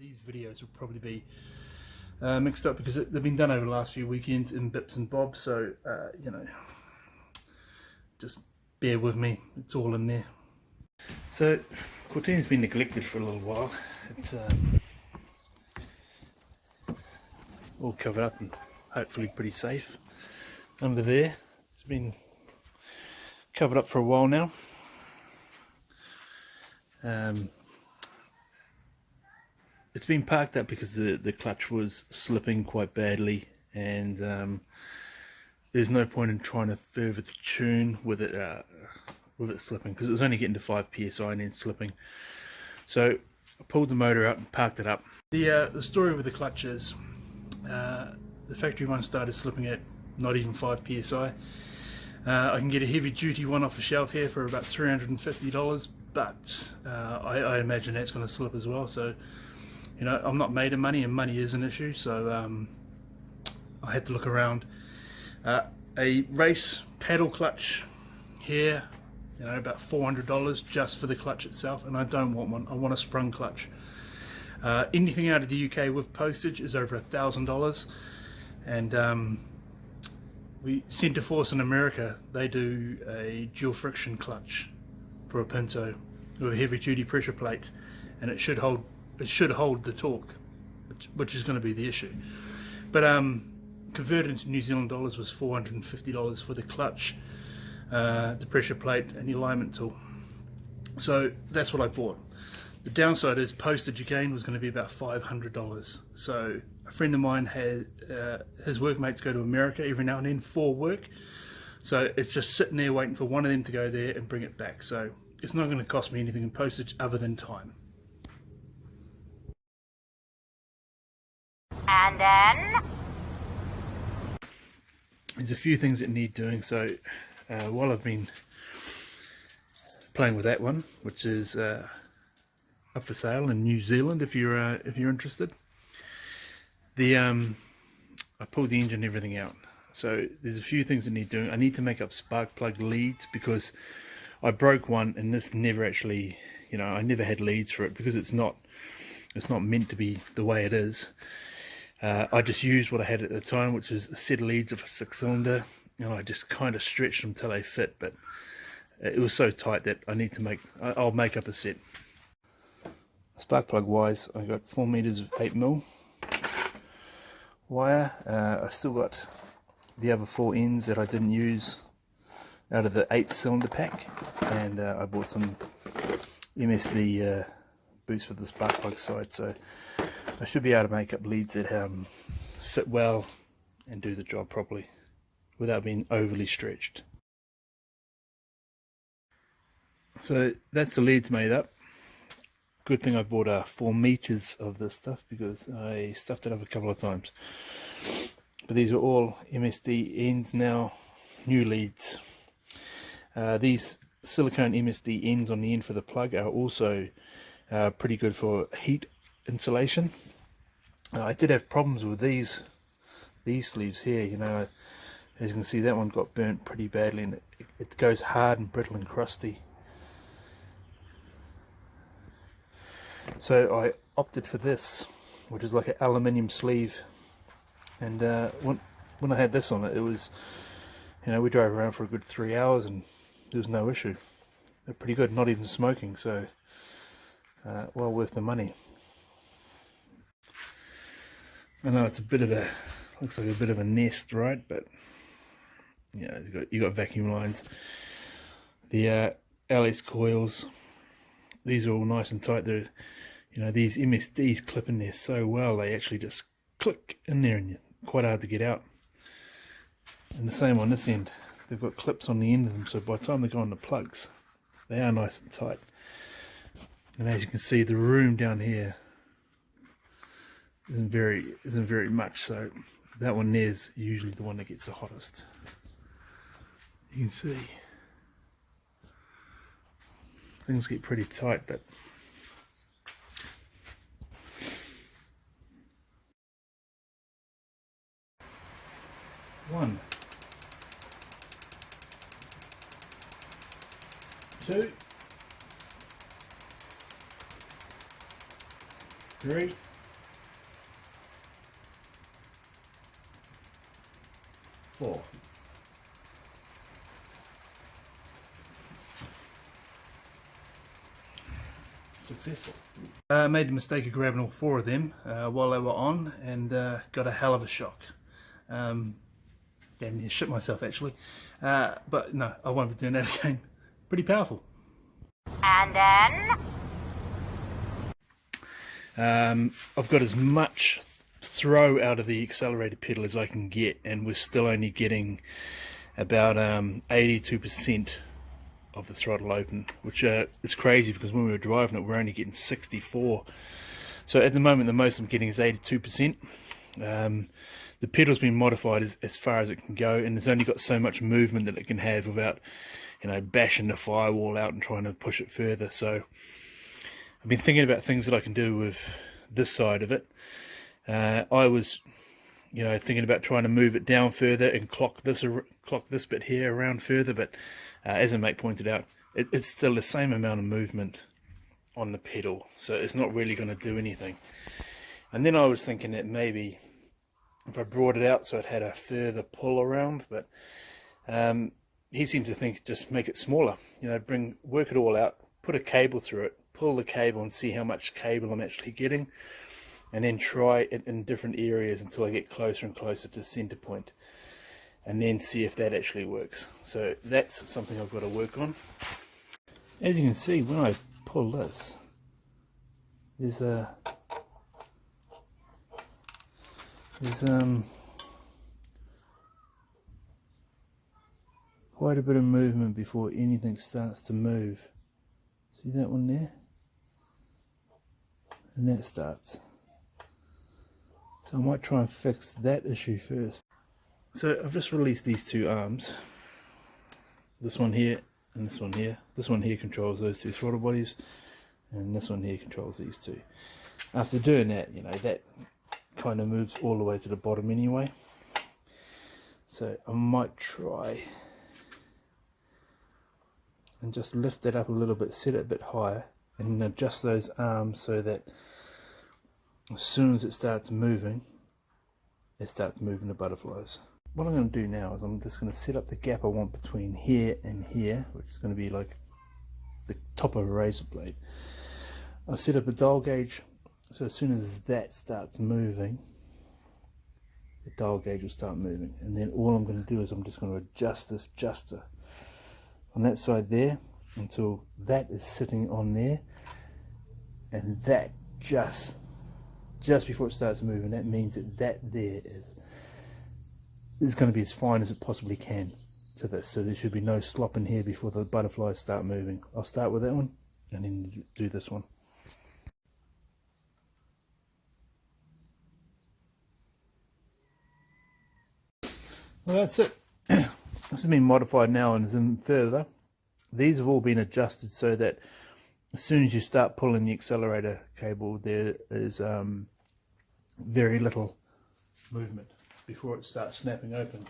These videos will probably be mixed up because they've been done over the last few weekends in bits and bobs, so you know, just bear with me, it's all in there. So Cortina's been neglected for a little while. It's all covered up and hopefully pretty safe. Under there, it's been covered up for a while now. It's been parked up because the clutch was slipping quite badly, and there's no point in trying to further the tune with it slipping, because it was only getting to 5 psi and then slipping. So I pulled the motor out and parked it up. The story with the clutch is the factory one started slipping at not even 5 psi. I can get a heavy duty one off the shelf here for about $350, but I imagine that's going to slip as well. So, you know, I'm not made of money, and money is an issue, so I had to look around. A race paddle clutch here, you know, about $400 just for the clutch itself, and I don't want one. I want a sprung clutch. Anything out of the UK with postage is over $1,000, and Centre Force in America, they do a dual friction clutch for a Pinto with a heavy duty pressure plate, and it should hold the torque, which is going to be the issue. But converted into New Zealand dollars was $450 for the clutch, the pressure plate and the alignment tool. So that's what I bought. The downside is postage again was going to be about $500. So a friend of mine had his workmates go to America every now and then for work, so it's just sitting there waiting for one of them to go there and bring it back. So it's not going to cost me anything in postage other than time. And then there's a few things that need doing. So while I've been playing with that one, which is up for sale in New Zealand, if you're interested, I pulled the engine and everything out. So there's a few things that need doing. I need to make up spark plug leads because I broke one, and this never actually, you know, I never had leads for it because it's not meant to be the way it is. I just used what I had at the time, which is a set of leads of a 6-cylinder, and I just kind of stretched them till they fit, but it was so tight that I'll make up a set. Spark plug wise, I got 4 meters of 8mm wire. I still got the other 4 ends that I didn't use out of the 8-cylinder pack, and I bought some MSD boost for the spark plug side, so I should be able to make up leads that fit well and do the job properly without being overly stretched. So that's the leads made up. Good thing I bought 4 meters of this stuff because I stuffed it up a couple of times. But these are all MSD ends now, new leads. These silicone MSD ends on the end for the plug are also pretty good for heat insulation. I did have problems with these sleeves here. You know, as you can see, that one got burnt pretty badly, and it goes hard and brittle and crusty. So I opted for this, which is like an aluminium sleeve, and when I had this on it, it was, you know, we drove around for a good 3 hours and there was no issue. They're pretty good, not even smoking, so well worth the money. I know it's looks like a bit of a nest, right? But you know, you got vacuum lines, the LS coils. These are all nice and tight. They're, you know, these MSDs clip in there so well, they actually just click in there, and you're quite hard to get out. And the same on this end. They've got clips on the end of them, so by the time they go on the plugs, they are nice and tight. And as you can see, the room down here isn't very much, so that one there's usually the one that gets the hottest. You can see things get pretty tight, but one, two, 3, 4. Successful. Made the mistake of grabbing all 4 of them while they were on, and got a hell of a shock. Damn near shit myself actually, but no, I won't be doing that again. Pretty powerful. And then I've got as much throw out of the accelerator pedal as I can get, and we're still only getting about 82% of the throttle open, which is crazy because when we were driving it we're only getting 64. So at the moment the most I'm getting is 82%. The pedal's been modified as far as it can go, and it's only got so much movement that it can have without, you know, bashing the firewall out and trying to push it further. So I've been thinking about things that I can do with this side of it. I was, you know, thinking about trying to move it down further and clock this bit here around further, but as a mate pointed out, it's still the same amount of movement on the pedal, so it's not really going to do anything. And then I was thinking that maybe if I brought it out so it had a further pull around, but he seems to think just make it smaller, you know, work it all out, put a cable through it, pull the cable and see how much cable I'm actually getting, and then try it in different areas until I get closer and closer to the center point, and then see if that actually works. So that's something I've got to work on. As you can see, when I pull this, there's quite a bit of movement before anything starts to move. See that one there? And that starts. So I might try and fix that issue first. So I've just released these 2 arms. This one here and this one here. This one here controls those 2 throttle bodies, and this one here controls these 2. After doing that, you know, that kind of moves all the way to the bottom anyway. So I might try and just lift it up a little bit, set it a bit higher, and adjust those arms so that as soon as it starts moving the butterflies. What I'm going to do now is I'm just going to set up the gap I want between here and here, which is going to be like the top of a razor blade. I'll set up a dial gauge, so as soon as that starts moving, the dial gauge will start moving, and then all I'm going to do is I'm just going to adjust this adjuster on that side there until that is sitting on there, and that just before it starts moving, that means that there is going to be as fine as it possibly can to this, so there should be no slop in here before the butterflies start moving. I'll start with that one and then do this one. Well, that's it. This has been modified now and is in further. These have all been adjusted so that as soon as you start pulling the accelerator cable, there is very little movement before it starts snapping open.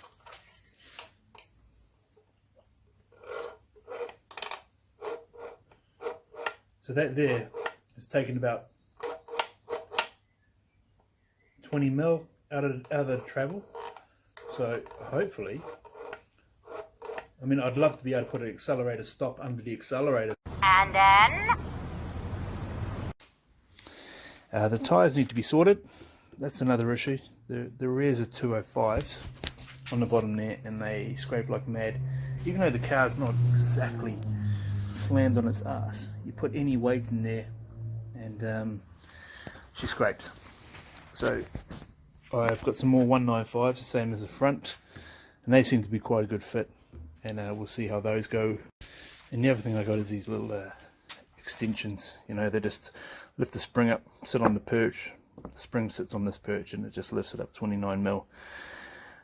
So that there is taking about 20 mil out of the travel. So hopefully, I mean, I'd love to be able to put an accelerator stop under the accelerator. And then the tyres need to be sorted. That's another issue. The rears are 205s on the bottom there, and they scrape like mad. Even though the car's not exactly slammed on its ass, you put any weight in there and she scrapes. So I've got some more 195s, the same as the front, and they seem to be quite a good fit, and we'll see how those go. And the other thing I got is these little extensions. You know, they just lift the spring up, sit on the perch. The spring sits on this perch and it just lifts it up 29 mil.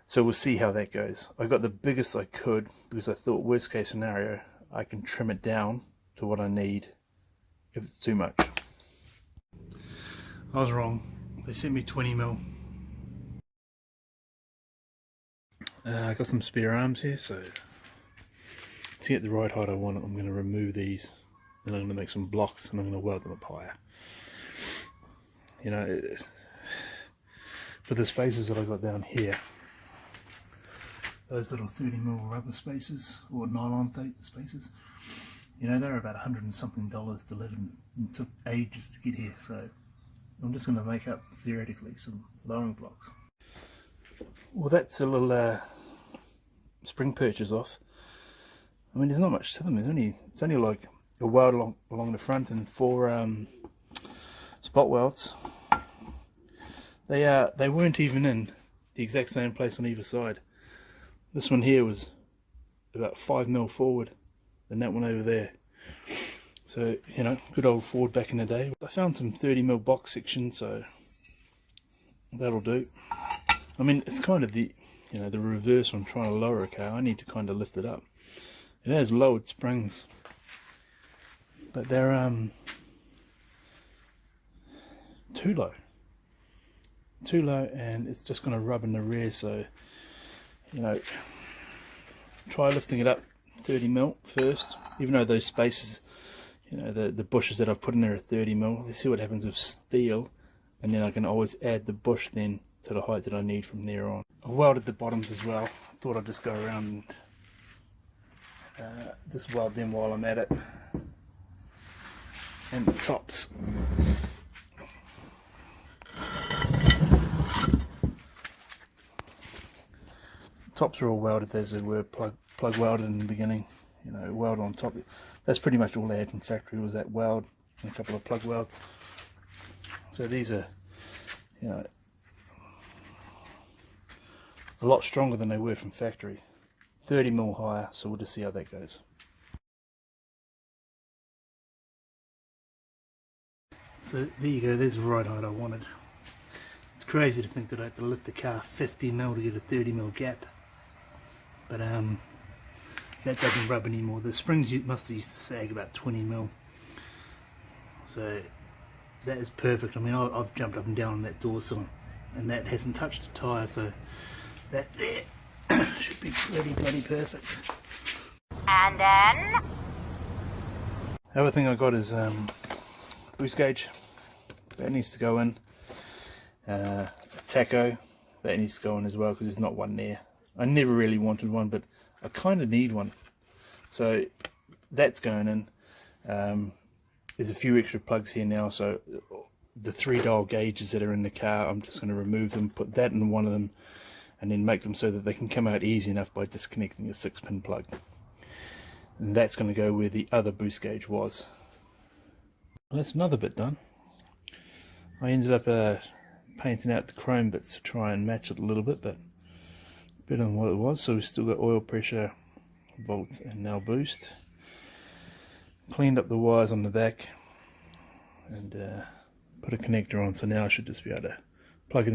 So we'll see how that goes. I got the biggest I could because I thought worst case scenario I can trim it down to what I need if it's too much. I was wrong. They sent me 20 mil. I got some spare arms here, so to get the right height I want, I'm going to remove these and I'm going to make some blocks and I'm going to weld them up higher. You know, for the spaces that I got down here, those little 30mm rubber spacers or nylon spacers, you know, they're about $100 and something delivered, and it took ages to get here. So I'm just going to make up theoretically some lowering blocks. Well, that's a little spring perches off. I mean, there's not much to them. It's only like a weld along the front and 4 spot welds. They weren't even in the exact same place on either side. This one here was about 5mm forward than that one over there. So, you know, good old Ford back in the day. I found some 30mm box section, so that'll do. I mean, it's kind of the, you know, the reverse when trying to lower a car. I need to kind of lift it up. It has lowered springs, but they're too low, and it's just going to rub in the rear. So, you know, try lifting it up 30mm first, even though those spaces, you know, the bushes that I've put in there are 30mm. Let's see what happens with steel, and then I can always add the bush then to the height that I need from there on. I've welded the bottoms as well. I thought I'd just go around and just weld them while I'm at it, and the tops. Tops are all welded as they were plug welded in the beginning. You know, weld on top. That's pretty much all they had from factory, was that weld and a couple of plug welds. So these are, you know, a lot stronger than they were from factory. 30mm higher, so we'll just see how that goes. So there you go, there's the right height I wanted. It's crazy to think that I had to lift the car 50mm to get a 30mm gap. But that doesn't rub anymore. The springs must have used to sag about 20mm. So that is perfect. I mean, I've jumped up and down on that door sill, and that hasn't touched the tyre, so that there should be pretty bloody perfect. And then? The other thing I got is boost gauge. That needs to go in. A tacho. That needs to go in as well, because there's not one there. I never really wanted one, but I kind of need one. So that's going in. There's a few extra plugs here now, so the 3-dial gauges that are in the car, I'm just going to remove them, put that in one of them, and then make them so that they can come out easy enough by disconnecting a 6-pin plug. And that's going to go where the other boost gauge was. Well, that's another bit done. I ended up painting out the chrome bits to try and match it a little bit, but better than what it was. So we've still got oil pressure, volts, and now boost. Cleaned up the wires on the back and put a connector on, so now I should just be able to plug it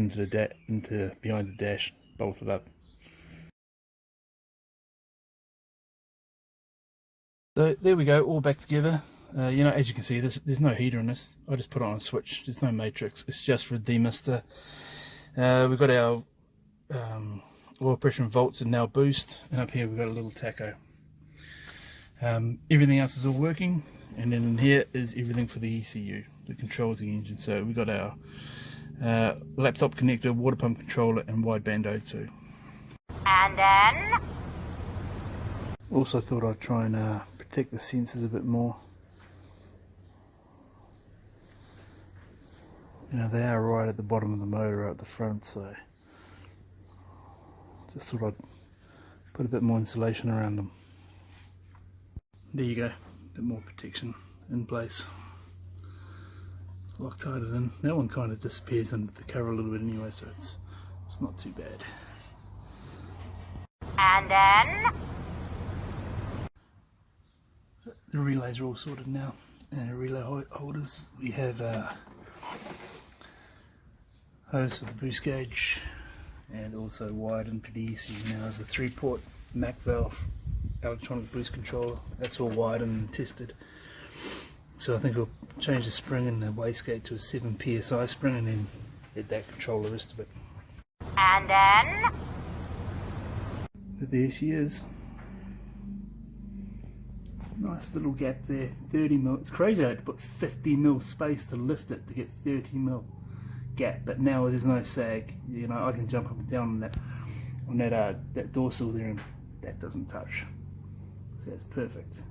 into behind the dash, bolt it up. So there we go, all back together. You know, as you can see, there's no heater in this. I just put it on a switch. There's no matrix. It's just for a demister. We've got our oil pressure and volts, and now boost. And up here we've got a little tacho. Everything else is all working. And then in here is everything for the ECU that controls the engine. So we've got our laptop connector, water pump controller, and wideband O2. And then? Also thought I'd try and protect the sensors a bit more. You know, they are right at the bottom of the motor at the front, so just thought I'd put a bit more insulation around them. There you go, a bit more protection in place. Loctite it in. That one kind of disappears under the cover a little bit anyway, so it's not too bad. And then? So the relays are all sorted now, and the relay holders. We have hose for the boost gauge, and also wired into the ECU now is the 3-port Mac valve electronic boost controller. That's all wired and tested. So I think we'll change the spring and the wastegate to a 7 psi spring, and then let that control the rest of it. And then? But there she is. Nice little gap there, 30mm. It's crazy I had to put 50mm space to lift it to get 30mm gap, but now there's no sag. You know, I can jump up and down on that. on that dorsal there, and that doesn't touch. So that's perfect.